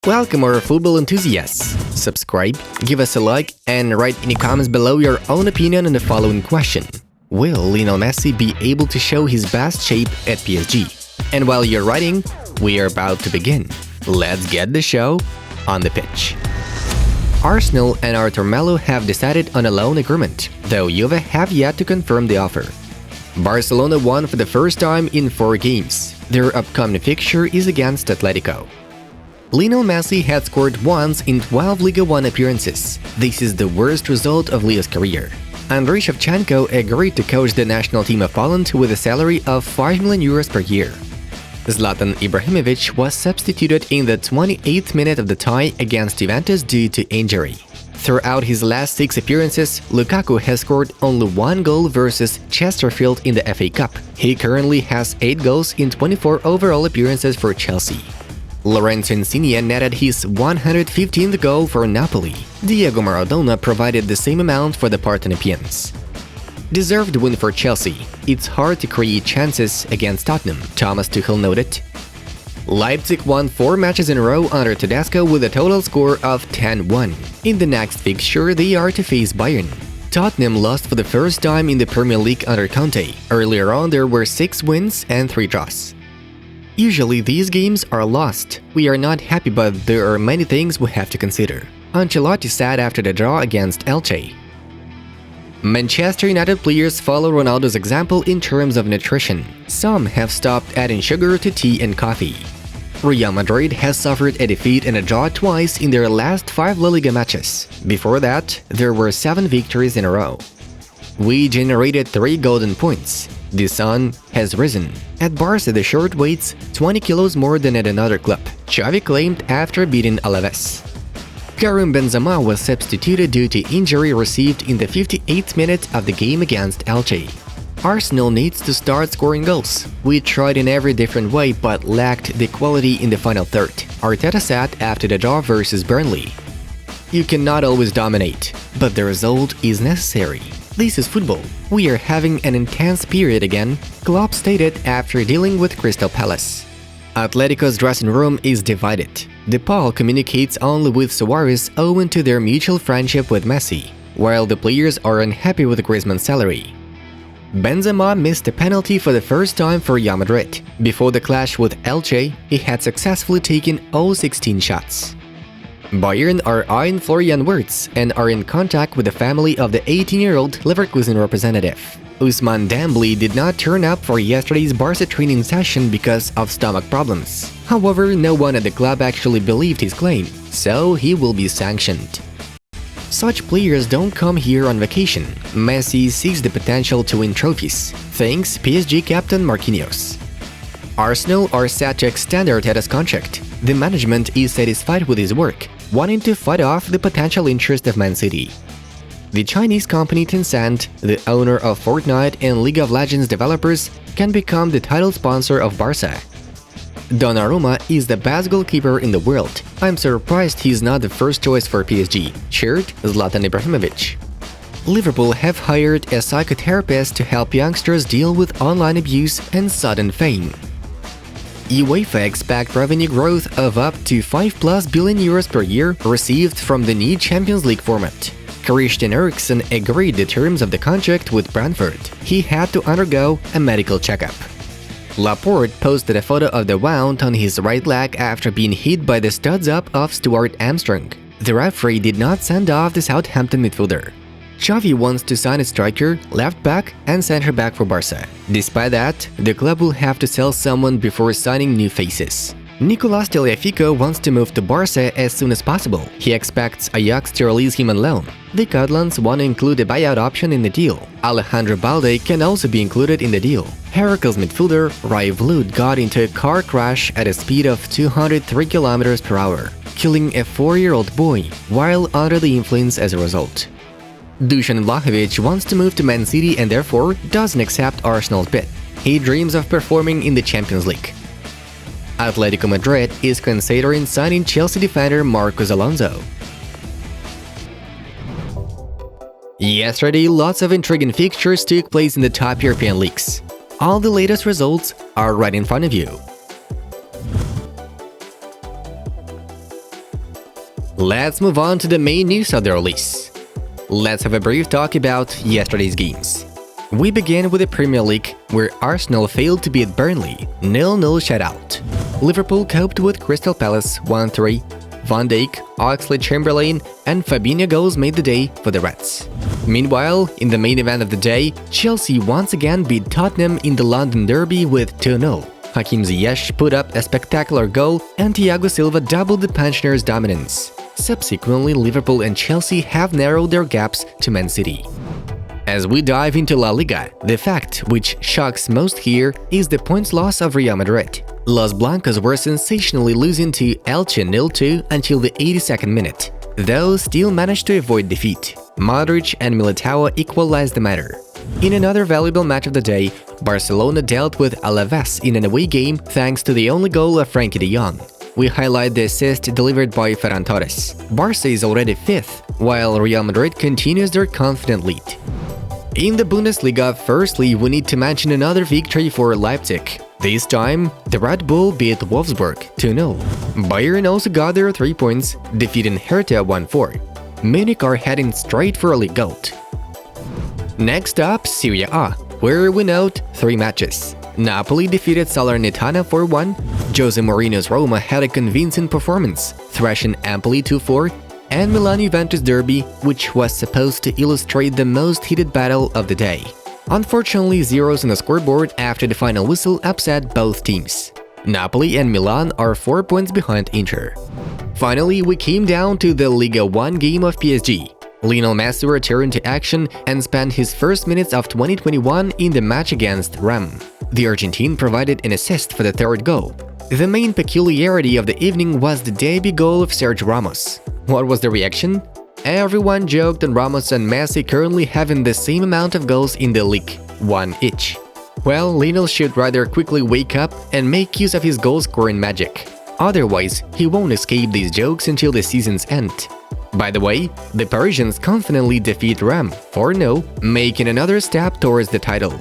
Welcome our football enthusiasts. Subscribe, give us a like, and write in the comments below your own opinion on the following question. Will Lionel Messi be able to show his best shape at PSG? And while you're writing, we are about to begin. Let's get the show on the pitch. Arsenal and Arthur Melo have decided on a loan agreement, though Juve have yet to confirm the offer. Barcelona won for the first time in 4 games. Their upcoming fixture is against Atletico. Lionel Messi had scored once in 12 Liga 1 appearances. This is the worst result of Leo's career. Andriy Shevchenko agreed to coach the national team of Poland with a salary of 5 million euros per year. Zlatan Ibrahimovic was substituted in the 28th minute of the tie against Juventus due to injury. Throughout his last 6 appearances, Lukaku has scored only 1 goal versus Chesterfield in the FA Cup. He currently has 8 goals in 24 overall appearances for Chelsea. Lorenzo Insigne netted his 115th goal for Napoli. Diego Maradona provided the same amount for the Parthenopeans. Deserved win for Chelsea. It's hard to create chances against Tottenham, Thomas Tuchel noted. Leipzig won 4 matches in a row under Tedesco with a total score of 10-1. In the next fixture, they are to face Bayern. Tottenham lost for the first time in the Premier League under Conte. Earlier on, there were 6 wins and 3 draws. Usually these games are lost. We are not happy, but there are many things we have to consider. Ancelotti said after the draw against Elche. Manchester United players follow Ronaldo's example in terms of nutrition. Some have stopped adding sugar to tea and coffee. Real Madrid has suffered a defeat and a draw twice in their last 5 La Liga matches. Before that, there were 7 victories in a row. We generated 3 golden points. The sun has risen. At Barca, the shirt weighs 20 kilos more than at another club, Xavi claimed after beating Alaves. Karim Benzema was substituted due to injury received in the 58th minute of the game against Elche. Arsenal needs to start scoring goals. We tried in every different way but lacked the quality in the final third, Arteta said after the draw versus Burnley. You cannot always dominate, but the result is necessary. This is football. We are having an intense period again, Klopp stated after dealing with Crystal Palace. Atletico's dressing room is divided. DePaul communicates only with Suarez owing to their mutual friendship with Messi, while the players are unhappy with Griezmann's salary. Benzema missed a penalty for the first time for Real Madrid. Before the clash with Elche, he had successfully taken all 16 shots. Bayern are eyeing Florian Wirtz and are in contact with the family of the 18-year-old Leverkusen representative. Ousmane Dembélé did not turn up for yesterday's Barca training session because of stomach problems. However, no one at the club actually believed his claim, so he will be sanctioned. Such players don't come here on vacation. Messi sees the potential to win trophies, thanks PSG captain Marquinhos. Arsenal are set to extend Arteta's contract. The management is satisfied with his work, wanting to fight off the potential interest of Man City. The Chinese company Tencent, the owner of Fortnite and League of Legends developers, can become the title sponsor of Barca. Donnarumma is the best goalkeeper in the world. I'm surprised he's not the first choice for PSG, shared Zlatan Ibrahimovic. Liverpool have hired a psychotherapist to help youngsters deal with online abuse and sudden fame. UEFA expect revenue growth of up to 5+ billion euros per year received from the new Champions League format. Christian Eriksen agreed the terms of the contract with Brentford. He had to undergo a medical checkup. Laporta posted a photo of the wound on his right leg after being hit by the studs-up of Stuart Armstrong. The referee did not send off the Southampton midfielder. Xavi wants to sign a striker, left back and center back for Barca. Despite that, the club will have to sell someone before signing new faces. Nicolas Tagliafico wants to move to Barca as soon as possible. He expects Ajax to release him on loan. The Catalans want to include a buyout option in the deal. Alejandro Balde can also be included in the deal. Heracles midfielder Rai Vloed got into a car crash at a speed of 203 km per hour, killing a 4-year-old boy while under the influence as a result. Dusan Vlahovic wants to move to Man City and therefore doesn't accept Arsenal's bid. He dreams of performing in the Champions League. Atletico Madrid is considering signing Chelsea defender Marcos Alonso. Yesterday, lots of intriguing fixtures took place in the top European leagues. All the latest results are right in front of you. Let's move on to the main news of the release. Let's have a brief talk about yesterday's games. We begin with the Premier League, where Arsenal failed to beat Burnley, 0-0 shutout. Liverpool coped with Crystal Palace 1-3. Van Dijk, Oxlade-Chamberlain, and Fabinho goals made the day for the Reds. Meanwhile, in the main event of the day, Chelsea once again beat Tottenham in the London Derby with 2-0. Hakim Ziyech put up a spectacular goal, and Thiago Silva doubled the pensioners' dominance. Subsequently, Liverpool and Chelsea have narrowed their gaps to Man City. As we dive into La Liga, the fact which shocks most here is the points loss of Real Madrid. Los Blancos were sensationally losing to Elche 0-2 until the 82nd minute, though still managed to avoid defeat. Modric and Militao equalized the matter. In another valuable match of the day, Barcelona dealt with Alaves in an away game thanks to the only goal of Frenkie de Jong. We highlight the assist delivered by Ferran Torres. Barca is already 5th, while Real Madrid continues their confident lead. In the Bundesliga, firstly, we need to mention another victory for Leipzig. This time, the Red Bull beat Wolfsburg 2-0. Bayern also got their 3 points, defeating Hertha 1-4. Munich are heading straight for a league gold. Next up, Serie A, where we note 3 matches. Napoli defeated Salernitana 4-1. Jose Mourinho's Roma had a convincing performance, thrashing Empoli 2-4. And Milan-Juventus derby, which was supposed to illustrate the most heated battle of the day. Unfortunately, zeros on the scoreboard after the final whistle upset both teams. Napoli and Milan are 4 points behind Inter. Finally, we came down to the Liga 1 game of PSG. Lionel Messi returned to action and spent his first minutes of 2021 in the match against Rennes. The Argentine provided an assist for the third goal. The main peculiarity of the evening was the debut goal of Sergio Ramos. What was the reaction? Everyone joked on Ramos and Messi currently having the same amount of goals in the league, 1 each. Well, Lionel should rather quickly wake up and make use of his goal-scoring magic. Otherwise, he won't escape these jokes until the season's end. By the way, the Parisians confidently defeat Rennes 4-0, making another step towards the title.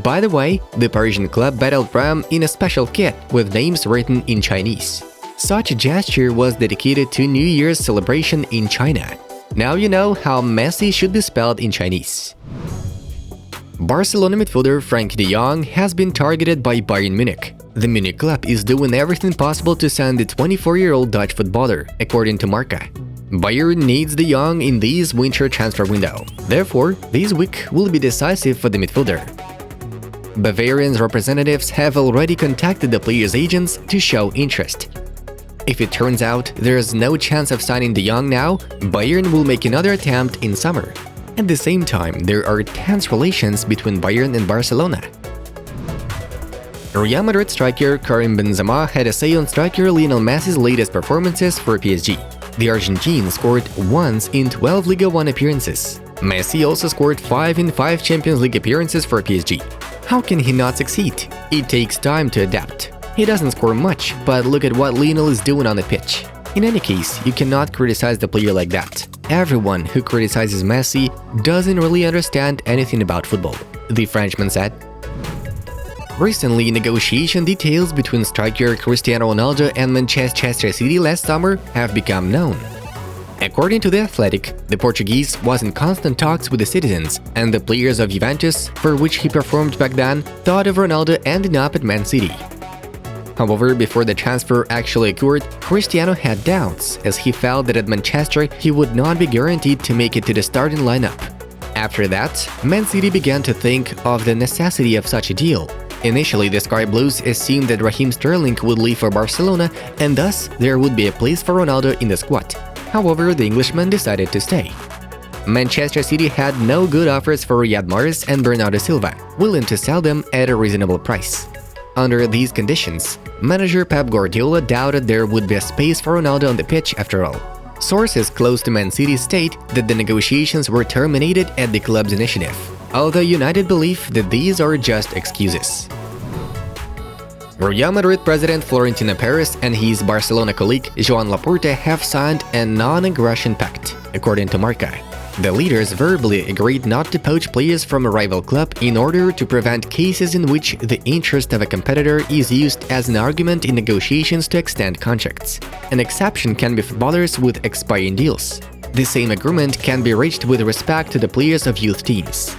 By the way, the Parisian club battled Rennes in a special kit with names written in Chinese. Such a gesture was dedicated to New Year's celebration in China. Now you know how Messi should be spelled in Chinese. Barcelona midfielder Frenkie de Jong has been targeted by Bayern Munich. The Munich club is doing everything possible to sign the 24-year-old Dutch footballer, according to Marca. Bayern needs de Jong in this winter transfer window. Therefore, this week will be decisive for the midfielder. Bavarian's representatives have already contacted the player's agents to show interest. If it turns out there's no chance of signing de Jong now, Bayern will make another attempt in summer. At the same time, there are tense relations between Bayern and Barcelona. Real Madrid striker Karim Benzema had a say on striker Lionel Messi's latest performances for PSG. The Argentine scored once in 12 Liga 1 appearances. Messi also scored 5 in 5 Champions League appearances for PSG. How can he not succeed? It takes time to adapt. He doesn't score much, but look at what Lionel is doing on the pitch. In any case, you cannot criticize the player like that. Everyone who criticizes Messi doesn't really understand anything about football, the Frenchman said. Recently, negotiation details between striker Cristiano Ronaldo and Manchester City last summer have become known. According to The Athletic, the Portuguese was in constant talks with the citizens, and the players of Juventus, for which he performed back then, thought of Ronaldo ending up at Man City. However, before the transfer actually occurred, Cristiano had doubts, as he felt that at Manchester he would not be guaranteed to make it to the starting lineup. After that, Man City began to think of the necessity of such a deal. Initially, the Sky Blues assumed that Raheem Sterling would leave for Barcelona, and thus there would be a place for Ronaldo in the squad. However, the Englishman decided to stay. Manchester City had no good offers for Riyad Mahrez and Bernardo Silva, willing to sell them at a reasonable price. Under these conditions, manager Pep Guardiola doubted there would be a space for Ronaldo on the pitch after all. Sources close to Man City state that the negotiations were terminated at the club's initiative, although United believe that these are just excuses. Real Madrid president Florentino Perez and his Barcelona colleague Joan Laporta have signed a non-aggression pact, according to Marca. The leaders verbally agreed not to poach players from a rival club in order to prevent cases in which the interest of a competitor is used as an argument in negotiations to extend contracts. An exception can be footballers with expiring deals. The same agreement can be reached with respect to the players of youth teams.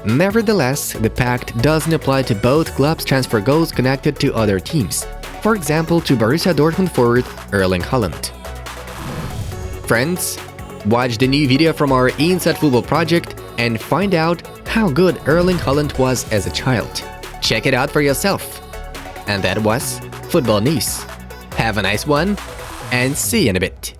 Nevertheless, the pact doesn't apply to both clubs' transfer goals connected to other teams, for example to Borussia Dortmund forward Erling Haaland. Friends, watch the new video from our Inside Football project and find out how good Erling Haaland was as a child. Check it out for yourself. And that was Football News. Have a nice one, and see you in a bit.